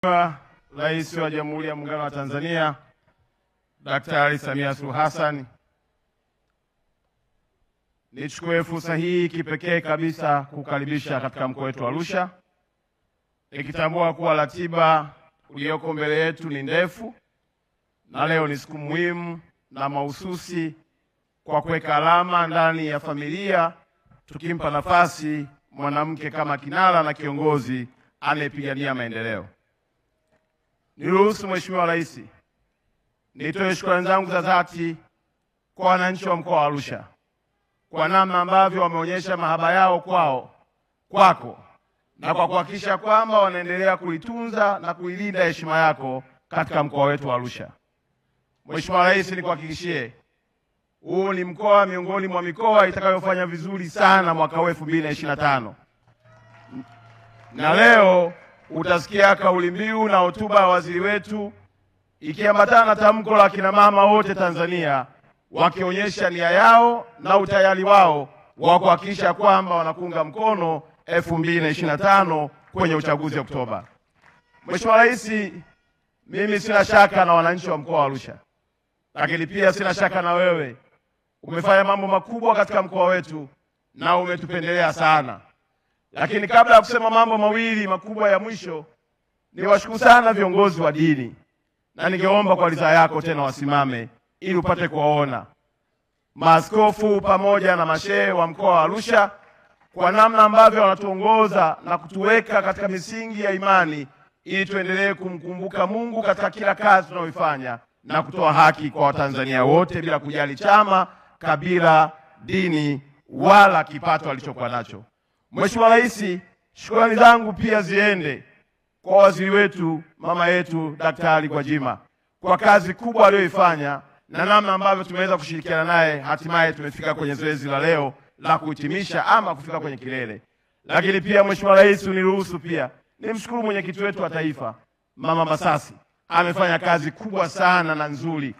Rais wa Jamhuri ya Muungano wa Tanzania Daktari Samia Suluhu Hassan, nichukue fursa hii kipekee kabisa kukaribisha katika mkoa wetu wa Arusha, nikitambua kuwa ratiba iliyoko mbele yetu ni ndefu na leo ni siku muhimu na mahususi kwa kuweka alama ndani ya familia, tukimpa nafasi mwanamke kama kinara na kiongozi anayepigania maendeleo. Niruhusu Mheshimiwa Rais, nitoe shukrani zangu za dhati kwa wananchi wa mkoa wa Arusha kwa namna ambavyo wameonyesha mahaba yao kwako na kwa kuhakikisha kwamba wanaendelea kuitunza na kuilinda heshima yako katika mkoa wetu wa Arusha. Mheshimiwa Rais, nikuhakikishie huu ni mkoa miongoni mwa mikoa itakayofanya vizuri sana mwaka 2025. Na leo utasikia kauli mbiu na hotuba ya waziri wetu ikiambatana na tamko la kina mama wote Tanzania wakionyesha nia yao na utayari wao wa kuhakikisha kwamba wanakunga mkono 2025 kwenye uchaguzi wa Oktoba. Mheshimiwa Rais, mimi sina shaka na wananchi wa mkoa wa Arusha, lakini pia sina shaka na wewe. Umefanya mambo makubwa katika mkoa wetu na umetupendelea sana. Lakini kabla ya kusema mambo mawili makubwa ya mwisho, niwashukuru sana viongozi wa dini, na ningeomba kwa ridhaa yako tena wasimame ili upate kuwaona maaskofu pamoja na mashehe wa mkoa wa Arusha kwa namna ambavyo wanatuongoza na kutuweka katika misingi ya imani ili tuendelee kumkumbuka Mungu katika kila kazi tunayoifanya na kutoa haki kwa Watanzania wote bila kujali chama, kabila, dini wala kipato alichokuwa nacho. Mheshimiwa Rais, shukrani zangu pia ziende kwa waziri wetu mama yetu Daktari Gwajima kwa kazi kubwa aliyoifanya na namna ambavyo tumeweza kushirikiana naye hatimaye tumefika kwenye zoezi la leo la kuhitimisha ama kufika kwenye kilele. Lakini pia Mheshimiwa Rais, uniruhusu pia nimshukuru mwenyekiti wetu wa taifa Mama Masasi. Amefanya kazi kubwa sana na nzuri.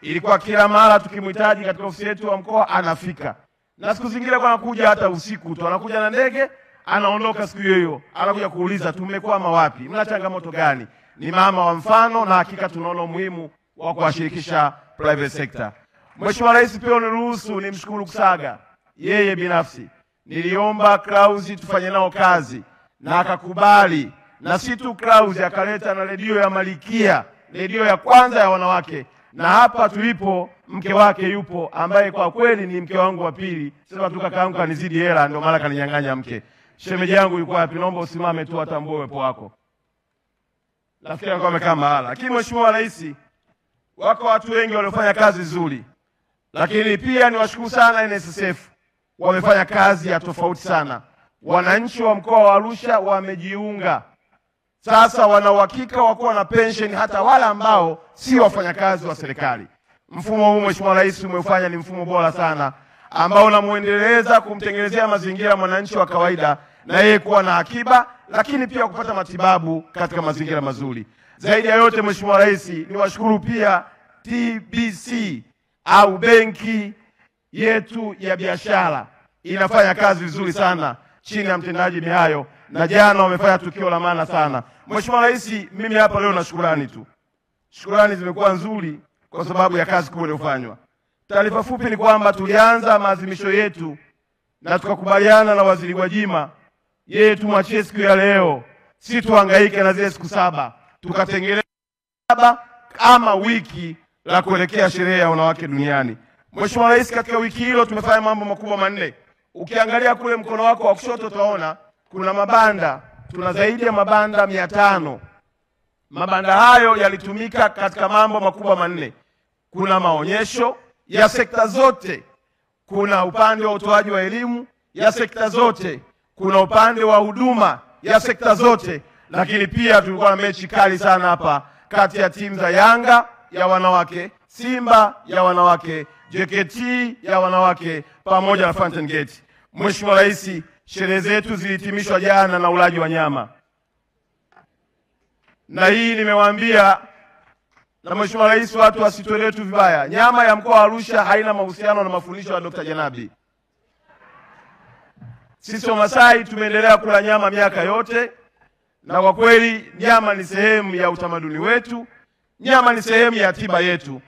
Ilikuwa kila mara tukimhitaji katika ofisi yetu wa mkoa anafika. Na siku zingine kwa anakuja hata usiku tu, anakuja na ndege, anaondoka siku hiyo, anakuja kuuliza tumekwama wapi, mna changamoto gani. Ni mama wa mfano na hakika tunaona umuhimu wa kuwashirikisha private sector. Mheshimiwa Rais, pia uniruhusu nimshukuru Kusaga. Yeye binafsi niliomba Clouds tufanye nao kazi na akakubali, na si tu Clouds, akaleta na redio ya Malikia, redio ya kwanza ya wanawake. Na hapa tulipo mke wake yupo ambaye kwa kweli ni mke wangu wa pili. Sema tu kaka yangu kanizidi hela ndio mara kaninyang'anya mke. Shemeji yangu yuko wapi? Naomba usimame tu atambue uwepo wako. Nafikiri kwa amekaa mahala. Lakini Mheshimiwa Rais, wako watu wengi waliofanya kazi nzuri. Lakini pia niwashukuru sana NSSF. Wamefanya kazi ya tofauti sana. Wananchi wa mkoa wa Arusha wamejiunga. Sasa wana uhakika wa kuwa na pension hata wale ambao si wafanyakazi wa serikali. Mfumo huu Mheshimiwa Rais umeufanya ni mfumo bora sana ambao unamuendeleza kumtengenezea mazingira mwananchi wa kawaida na yeye kuwa na akiba, lakini pia kupata matibabu katika mazingira mazuri. Zaidi ya yote Mheshimiwa Rais, niwashukuru pia TBC au benki yetu ya biashara. Inafanya kazi vizuri sana chini ya mtendaji Mihayo, na jana wamefanya tukio la maana sana. Mheshimiwa Rais, mimi hapa leo na shukrani tu. Shukrani zimekuwa nzuri kwa sababu ya kazi kubwa iliyofanywa. Taarifa fupi ni kwamba tulianza maadhimisho yetu na tukakubaliana na waziri Gwajima, yeye tumwachie siku ya leo, si tuhangaike na zile siku 7. Tukatengeneza 7 kama wiki la kuelekea sherehe ya wanawake duniani. Mheshimiwa Rais, katika wiki hilo tumefanya mambo makubwa manne. Ukiangalia kule mkono wako wa kushoto utaona kuna mabanda, tuna zaidi ya mabanda 500. Mabanda hayo yalitumika katika mambo makubwa manne. Kuna maonyesho ya sekta zote, kuna upande wa utoaji wa elimu ya sekta zote, kuna upande wa huduma ya sekta zote, lakini pia tulikuwa na mechi kali sana hapa kati ya timu za Yanga ya wanawake, Simba ya wanawake, JKT ya wanawake pamoja na Fountain Gate. Mheshimiwa Rais, sherehe zetu zilihitimishwa jana na ulaji wa nyama. Na hii nimewaambia na Mheshimiwa Rais, watu wasitoelewe tu vibaya. Nyama ya mkoa wa Arusha haina mahusiano na mafundisho ya Dr. Janabi. Sisi Wamasai tumeendelea kula nyama miaka yote na kwa kweli nyama ni sehemu ya utamaduni wetu, nyama ni sehemu ya tiba yetu,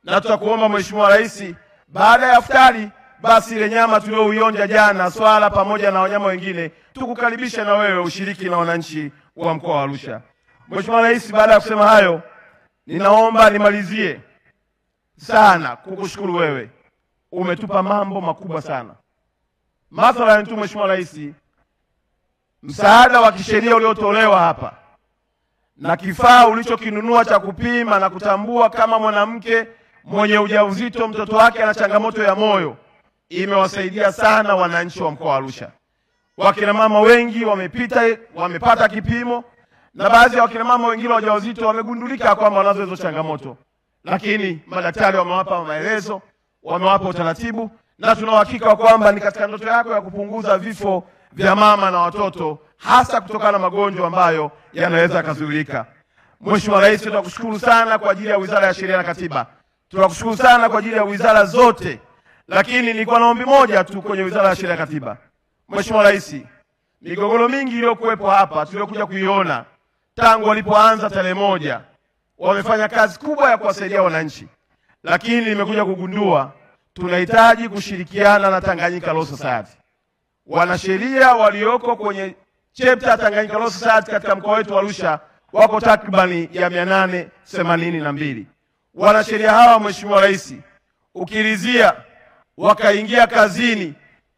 na tutakuomba Mheshimiwa Rais, baada ya iftari basi ile nyama tulioionja jana, swala pamoja na wanyama wengine, tukukaribisha na wewe ushiriki na wananchi wa mkoa wa Arusha. Mheshimiwa Rais, baada ya kusema hayo, ninaomba nimalizie sana kukushukuru wewe. Umetupa mambo makubwa sana. Mathalan tu Mheshimiwa Rais, msaada wa kisheria uliotolewa hapa na kifaa ulichokinunua cha kupima na kutambua kama mwanamke mwenye ujauzito mtoto wake ana changamoto ya moyo imewasaidia sana wananchi wa mkoa wa Arusha. Wakina mama wengi wamepata kipimo, na baadhi ya wakina mama wengine wajawazito wamegundulika kwamba wanazo hizo changamoto, lakini madaktari wamewapa maelezo, wamewapa utaratibu, na tuna uhakika kwamba ni katika ndoto yako ya kupunguza vifo vya mama na watoto, hasa kutokana na magonjwa ambayo yanaweza kuzuilika. Mheshimiwa Rais, tunakushukuru sana kwa ajili ya Wizara ya Sheria na Katiba. Tunakushukuru sana kwa ajili ya wizara zote, lakini nilikuwa na ombi moja tu kwenye Wizara ya Sheria na Katiba. Mheshimiwa Rais, migogoro mingi iliyokuwepo hapa tuliokuja kuiona tangu walipoanza tarehe 1, wamefanya kazi kubwa ya kuwasaidia wananchi, lakini nimekuja kugundua tunahitaji kushirikiana na Tanganyika Law Society. Wanasheria walioko kwenye chapter Tanganyika Law Society katika mkoa wetu wa Arusha wako takribani ya 882. Wanasheria hawa Mheshimiwa Rais, ukiridhia wakaingia kazini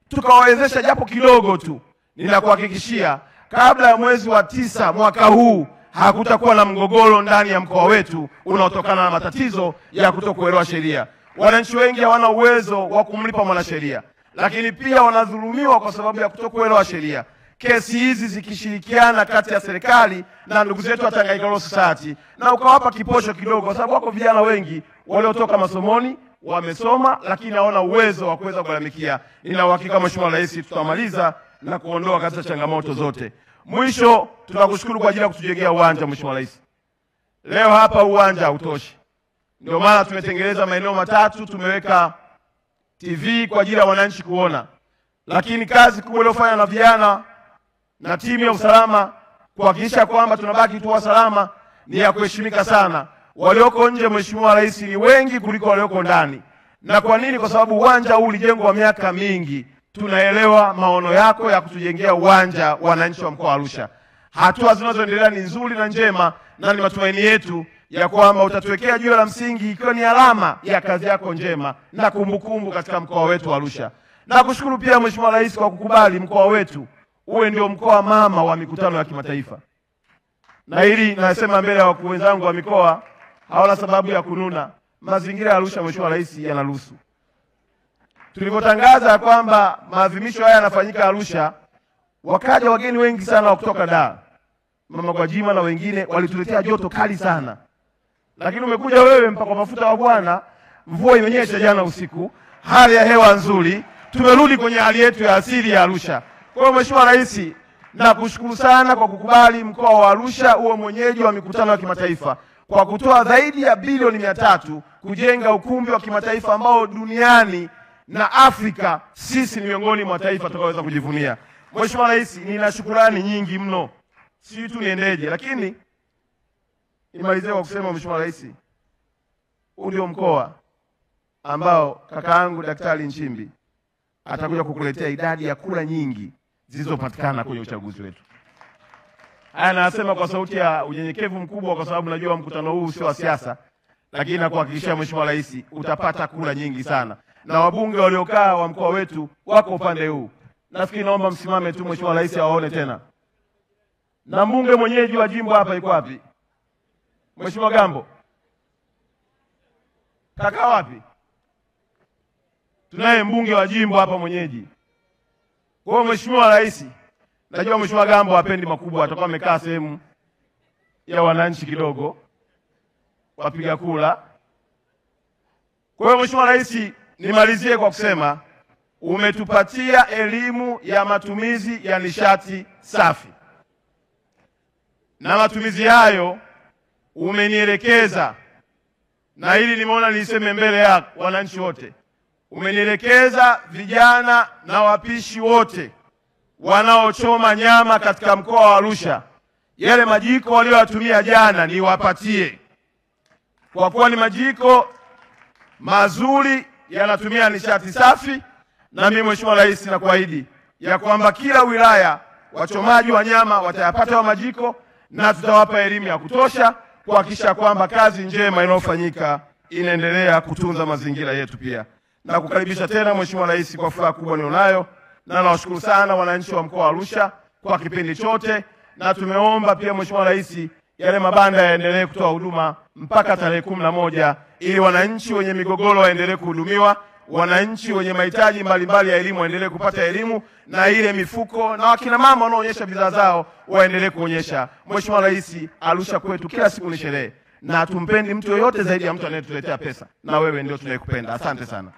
tukawawezesha japo kidogo tu, ninakuhakikishia kabla ya mwezi wa 9 mwaka huu hakutakuwa na mgogoro ndani ya mkoa wetu unaotokana na matatizo ya kutokuelewa sheria. Wananchi wengi hawana uwezo wa kumlipa mwanasheria, lakini pia wanadhulumiwa kwa sababu ya kutokuelewa sheria. Kesi hizi zikishirikiana kati ya serikali na ndugu zetu wa Tanganyika Law Society na ukawapa kiposho kidogo, kwa sababu wako vijana wengi waliotoka masomoni, wamesoma lakini hawana uwezo wa kuweza kugharamikia. Nina uhakika Mheshimiwa Rais tutamaliza na kuondoa katika changamoto zote. Mwisho, tunakushukuru kwa ajili ya kutujengea uwanja Mheshimiwa Rais. Leo hapa uwanja hautoshi. Ndio maana tumetengeneza maeneo matatu, tumeweka TV kwa ajili ya wananchi kuona. Lakini kazi kubwa iliyofanywa na vijana na timu ya usalama kuhakikisha kwamba tunabaki tu salama ni ya kuheshimika sana. Walioko nje Mheshimiwa Rais ni wengi kuliko walioko ndani. Na kwa nini? Kwa sababu uwanja huu ulijengwa miaka mingi. Tunaelewa maono yako ya kutujengea uwanja wananchi wa mkoa wa Arusha. Hatua zinazoendelea ni nzuri na njema, na ni matumaini yetu ya kwamba utatuwekea jiwe la msingi ikiwa ni alama ya kazi yako njema na kumbukumbu katika mkoa wetu wa Arusha. Na kushukuru pia Mheshimiwa Rais kwa kukubali mkoa wetu uwe ndio mkoa mama wa mikutano ya kimataifa. Na hili nasema mbele ya wakuu wenzangu wa mikoa, hawana sababu ya kununa. Mazingira ya Arusha Mheshimiwa Rais yanaruhusu. Tulipotangaza kwamba maadhimisho haya yanafanyika Arusha, wakaja wageni wengi sana wa kutoka Dar. Mama Gwajima na wengine walituletea joto kali sana. Lakini umekuja wewe mpaka mafuta wa Bwana, mvua imenyesha jana usiku, hali ya hewa nzuri, tumerudi kwenye hali yetu ya asili ya Arusha. Kwa hiyo Mheshimiwa Rais, nakushukuru sana kwa kukubali mkoa wa Arusha uwe mwenyeji wa mikutano ya kimataifa kwa kutoa zaidi ya bilioni 300 kujenga ukumbi wa kimataifa ambao duniani na Afrika sisi ni miongoni mwa taifa tukaweza kujivunia. Mheshimiwa Rais, nina shukrani nyingi mno. Si tu niendeje, lakini nimalizie kwa kusema Mheshimiwa Rais, huu ndio mkoa ambao kakaangu Daktari Nchimbi atakuja kukuletea idadi ya kura nyingi zilizopatikana kwenye uchaguzi wetu. Haya nasema kwa sauti ya unyenyekevu mkubwa, kwa sababu najua mkutano huu sio wa siasa, lakini nakuhakikishia Mheshimiwa Rais utapata kura nyingi sana. Na wabunge waliokaa wa mkoa wetu wako upande huu. Nafikiri naomba msimame tu Mheshimiwa Rais awaone tena. Na mbunge mwenyeji wa jimbo hapa yuko wapi? Mheshimiwa Gambo. Kaka wapi? Tunaye mbunge wa jimbo hapa mwenyeji. Kwa hiyo Mheshimiwa Rais, najua Mheshimiwa Gambo hapendi makubwa, atakuwa amekaa sehemu ya wananchi kidogo wapiga kula. Kwa hiyo Mheshimiwa Rais, nimalizie kwa kusema umetupatia elimu ya matumizi ya nishati safi. Na matumizi hayo umenielekeza, na hili nimeona niseme mbele ya wananchi wote. Umenielekeza vijana na wapishi wote wanaochoma nyama katika mkoa wa Arusha yale majiko walioyatumia jana niwapatie, kwa kuwa ni majiko mazuri, yanatumia nishati safi. Na mimi Mheshimiwa Rais, na kuahidi ya kwamba kila wilaya wachomaji wa nyama watayapata wa majiko, na tutawapa elimu ya kutosha kuhakikisha kwamba kazi njema inayofanyika inaendelea kutunza mazingira yetu pia. Na kukaribisha tena Mheshimiwa Rais kwa furaha kubwa nilionayo, na nawashukuru sana wananchi wa mkoa wa Arusha kwa kipindi chote, na tumeomba pia Mheshimiwa Rais yale mabanda yaendelee kutoa huduma mpaka tarehe 11 ili wananchi wenye migogoro waendelee kuhudumiwa, wananchi wenye mahitaji mbalimbali ya elimu waendelee kupata elimu, na ile mifuko na wakina mama wanaoonyesha bidhaa zao waendelee kuonyesha. Mheshimiwa Rais, Arusha kwetu kila siku ni sherehe, na tumpendi mtu yoyote zaidi ya mtu anayetuletea pesa, na wewe ndio tunayekupenda. Asante sana.